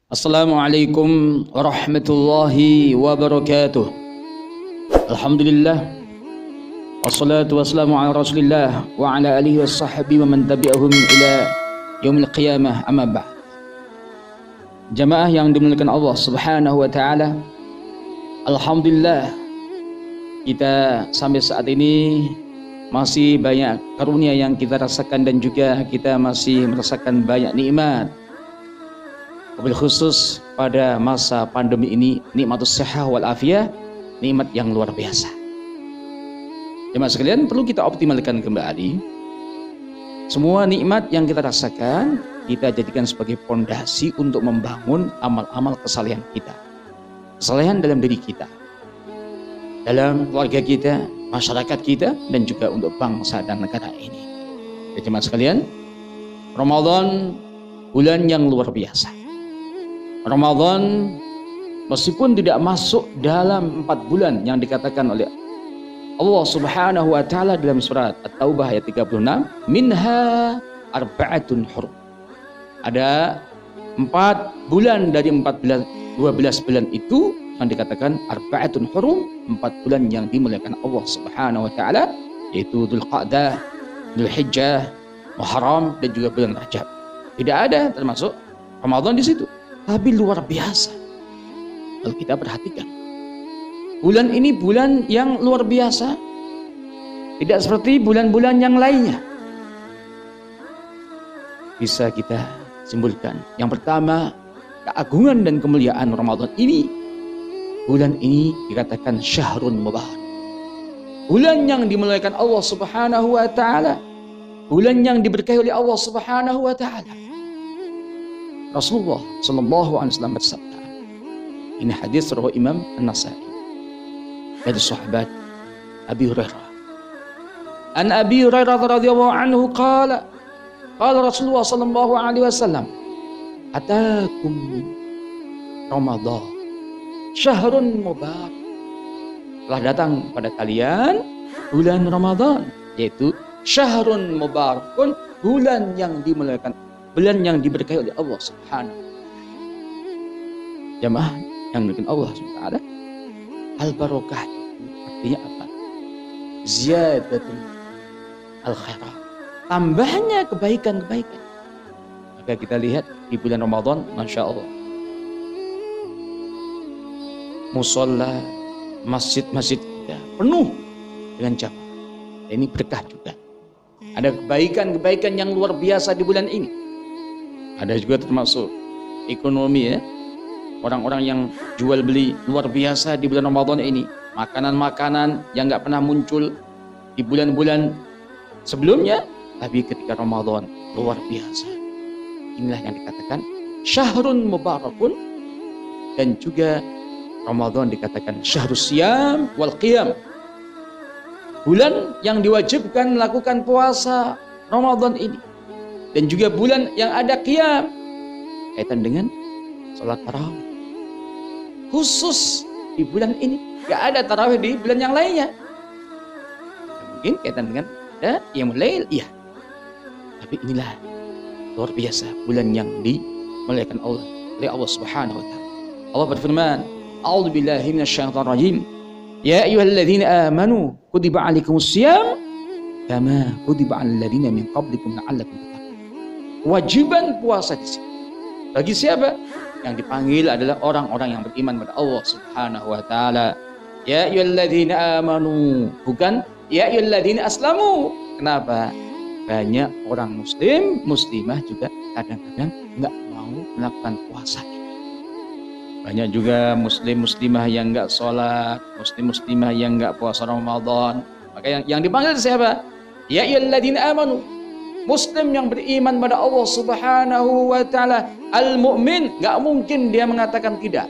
Assalamualaikum warahmatullahi wabarakatuh. Alhamdulillah, wassalatu wassalamu ala rasulillah wa ala alihi wassahabi wa man tabi'ahum ila yaumil qiyamah, amma ba'd. Jamaah yang dimuliakan Allah subhanahu wa ta'ala, alhamdulillah kita sampai saat ini masih banyak karunia yang kita rasakan dan juga kita masih merasakan banyak nikmat. Wabil khusus pada masa pandemi ini, nikmatus sihah wal afiyah, nikmat yang luar biasa. Jemaah sekalian, perlu kita optimalkan kembali semua nikmat yang kita rasakan, kita jadikan sebagai pondasi untuk membangun amal-amal kesalehan kita, kesalehan dalam diri kita, dalam keluarga kita, masyarakat kita, dan juga untuk bangsa dan negara ini. Jemaah sekalian, Ramadan bulan yang luar biasa. Ramadan meskipun tidak masuk dalam 4 bulan yang dikatakan oleh Allah subhanahu wa ta'ala dalam surat At-Taubah ayat 36, minha arba'atun hurum. Ada 4 bulan dari 12 bulan itu yang dikatakan arba'atun hurum, 4 bulan yang dimuliakan Allah subhanahu wa ta'ala, yaitu Dzulqa'dah, Dzulhijjah, Muharram, dan juga bulan Rajab. Tidak ada termasuk Ramadan di situ. Tapi luar biasa kalau kita perhatikan, bulan ini bulan yang luar biasa, tidak seperti bulan-bulan yang lainnya. Bisa kita simpulkan, yang pertama, keagungan dan kemuliaan Ramadan ini, bulan ini dikatakan syahrun mubarak, bulan yang dimuliakan Allah subhanahu wa ta'ala, bulan yang diberkahi oleh Allah subhanahu wa ta'ala. Rasulullah sallallahu alaihi wasallam bersabda, ini hadis riwayat Imam An-Nasa'i dari sahabat Abi Hurairah. An Abi Hurairah radhiyallahu anhu qala Rasulullah sallallahu alaihi wasallam, atakum Ramadan syahrun mubarak, telah datang pada kalian bulan Ramadan, yaitu syahrun mubarakun, bulan yang dimuliakan, bulan yang diberkahi oleh Allah subhanahu. Jamaah yang dimuliakan Allah subhanahu wa ta'ala, al-barakah artinya apa? Ziyadatul al-khairat, tambahnya kebaikan-kebaikan. Maka kita lihat di bulan Ramadan, Masya Allah, musola, masjid-masjid kita penuh dengan jamaah. Ini berkah juga. Ada kebaikan-kebaikan yang luar biasa di bulan ini. Ada juga termasuk ekonomi, ya, orang-orang yang jual beli luar biasa di bulan Ramadan ini. Makanan-makanan yang nggak pernah muncul di bulan-bulan sebelumnya, tapi ketika Ramadan luar biasa. Inilah yang dikatakan syahrun mubarakun, dan juga Ramadan dikatakan syahrus siyam wal qiyam, bulan yang diwajibkan melakukan puasa Ramadan ini, dan juga bulan yang ada qiyam, kaitan dengan sholat tarawih. Khusus di bulan ini, gak ada tarawih di bulan yang lainnya. Mungkin kaitan dengan ada qiyamul lail, iya. Tapi inilah luar biasa bulan yang dimuliakan Allah oleh Allah subhanahu wa ta'ala. Allah berfirman, a'udzu billahi minasyaitonir rajim, ya ayyuhalladzina amanu kutiba alaikumus syiyam kama kutiba alal ladzina min qablikum la'allakum tattaqun. Kewajiban puasa di sini bagi siapa? Yang dipanggil adalah orang-orang yang beriman pada Allah subhanahu wa ta'ala. Ya ayyuhalladzina amanu, bukan ya ayyuhalladzina aslamu. Kenapa? Banyak orang muslim, muslimah juga kadang-kadang nggak mau melakukan puasa ini. Banyak juga muslim, muslimah yang nggak sholat, muslim, muslimah yang nggak puasa Ramadan. Maka yang dipanggil siapa? Ya ayyuhalladzina amanu, muslim yang beriman pada Allah subhanahu wa ta'ala. Al-mu'min, gak mungkin dia mengatakan tidak.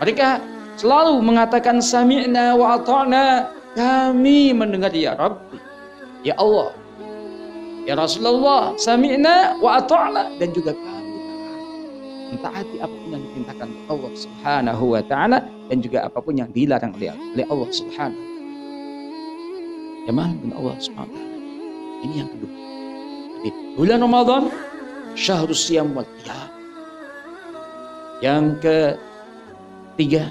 Mereka selalu mengatakan sami'na wa ata'na, kami mendengar ya Rabbi, ya Allah, ya Rasulullah, sami'na wa ata'na, dan juga kami mentaati apapun yang diperintahkan Allah subhanahu wa ta'ala, dan juga apapun yang dilarang oleh Allah subhanahu. Jamaah bin Allah subhanahu wa ta'ala. Ini yang kedua. Bulan Ramadan syahrus siyam wal qiyam, Yang ketiga,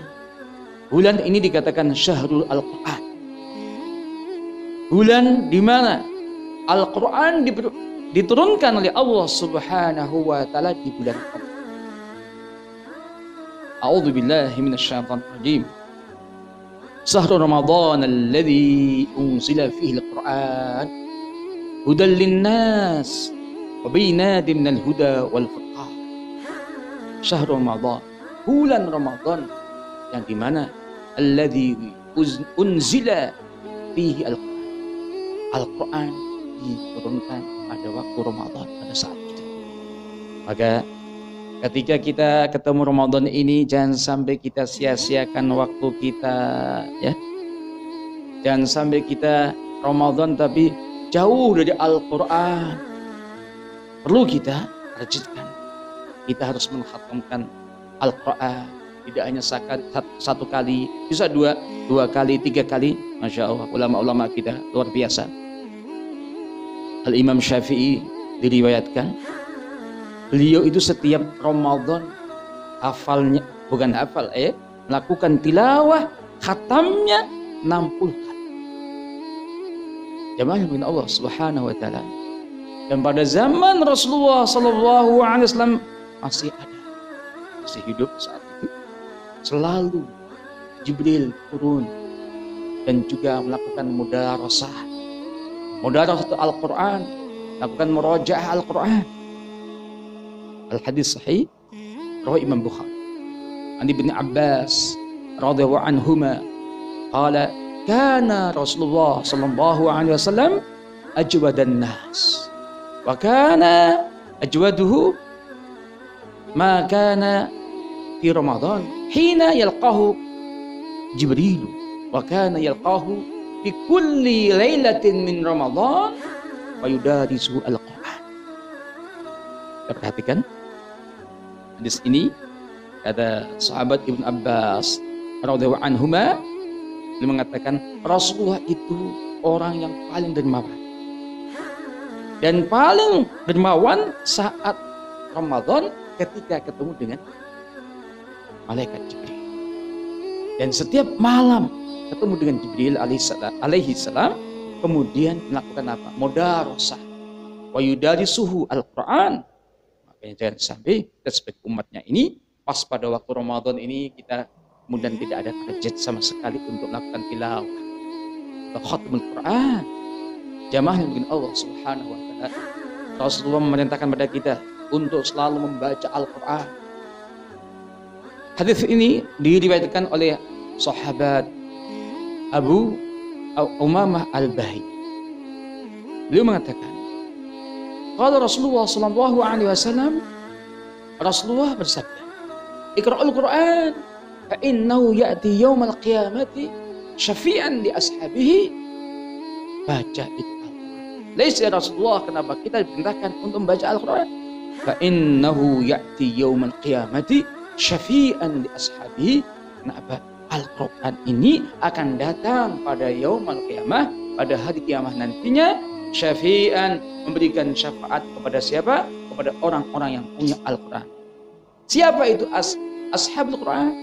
bulan ini dikatakan syahrul Al-Quran. Bulan di mana Al-Quran diturunkan oleh Allah Subhanahu wa Ta'ala di bulan ini. A'udzu billahi minasyaitonir rajim. Syahrul Ramadan alladzi unzila fihi al-Qur'an hudan lin-nas wa bayyinatin minal huda wal furqan. Syahrul Ramadan, bulan Ramadan yang di mana alladzi unzila fihi al-Qur'an. Al-Qur'an diturunkan pada waktu Ramadan, pada saat itu. Maka ketika kita ketemu Ramadan ini, jangan sampai kita sia-siakan waktu kita, ya. Jangan sampai kita Ramadan tapi jauh dari Al-Quran. Perlu kita rajinkan. Kita harus menghatamkan Al-Quran. Tidak hanya satu kali, bisa dua kali, 3 kali. Masya Allah, ulama-ulama kita luar biasa. Al-Imam Syafi'i diriwayatkan, beliau itu setiap Ramadan hafalnya, bukan hafal, melakukan tilawah khatamnya 60 kali. Jamaah bin Allah Subhanahu wa Ta'ala. Dan pada zaman Rasulullah sallallahu alaihi wasallam masih ada, masih hidup saat itu, selalu Jibril turun dan juga melakukan mudarasah Al-Quran, melakukan murajaah Al-Quran. Al-hadis sahih rawi Imam Bukhari an Ibnu Abbas radhiyallahu anhuma qala kana Rasulullah sallallahu alaihi wasallam ajwadan nas wa kana ajwaduhu ma kana fi Ramadan hina yalqahu Jibril wa kana yalqahu fi kulli lailatin min Ramadan wa yudarisu al-Quran. Kita perhatikan hadis ini, kata sahabat Ibnu Abbas radhiyallahu anhuma, dia mengatakan Rasulullah itu orang yang paling dermawan. Dan paling dermawan saat Ramadan ketika ketemu dengan malaikat Jibril. Dan setiap malam ketemu dengan Jibril alaihi salam, kemudian melakukan apa? Mudarasah wa yudarisuhu al-Quran. Makanya jangan sampai kita sebagai umatnya ini pas pada waktu Ramadan ini kita kemudian tidak ada target sama sekali untuk melakukan tilawah khatmul Quran. Jamaah yang mungkin Allah Subhanahu wa Ta'ala, Rasulullah memerintahkan pada kita untuk selalu membaca Al-Quran. Hadis ini diriwayatkan oleh sahabat Abu Umamah Al-Bahili. Beliau mengatakan, kalau Rasulullah sallallahu alaihi wasallam, Rasulullah bersabda, "Iqra'ul Qur'an fa innahu ya'ti yaumal qiyamati syafi'an li ashabihi." Baca itu Al-Qur'an. Laisa Rasulullah, kenapa kita diperintahkan untuk membaca Al-Qur'an? Fa innahu ya'ti yaumal qiyamati syafi'an li ashabihi. Kenapa? Al-Quran ini akan datang pada yaumul qiyamah, pada hari kiamat nantinya, syafi'an, memberikan syafaat kepada siapa? Kepada orang-orang yang punya Al-Quran. Siapa itu ashabul Quran?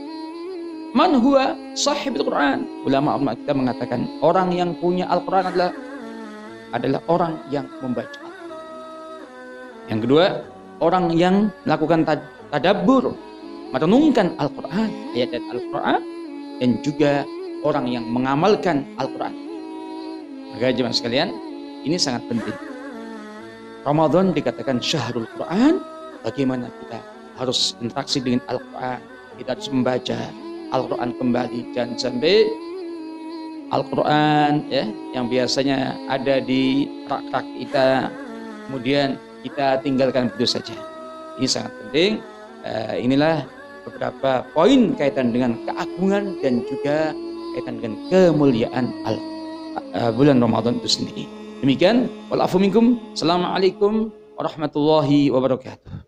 Man huwa sahibul Quran? Ulama kita mengatakan orang yang punya Al-Quran adalah orang yang membaca. Yang kedua, orang yang melakukan tadabbur, merenungkan Al-Quran, ayat-ayat Al-Quran, dan juga orang yang mengamalkan Al-Quran. Maka jemaah sekalian, ini sangat penting. Ramadan dikatakan syahrul Quran. Bagaimana kita harus interaksi dengan Al-Quran? Kita harus membaca Al-Quran kembali. Jangan sampai Al-Quran yang biasanya ada di rak-rak kita, kemudian kita tinggalkan begitu saja. Ini sangat penting. Inilah beberapa poin kaitan dengan keagungan dan juga kaitan dengan kemuliaan bulan Ramadan itu sendiri. Demikian, walafu minkum. Assalamualaikum warahmatullahi wabarakatuh.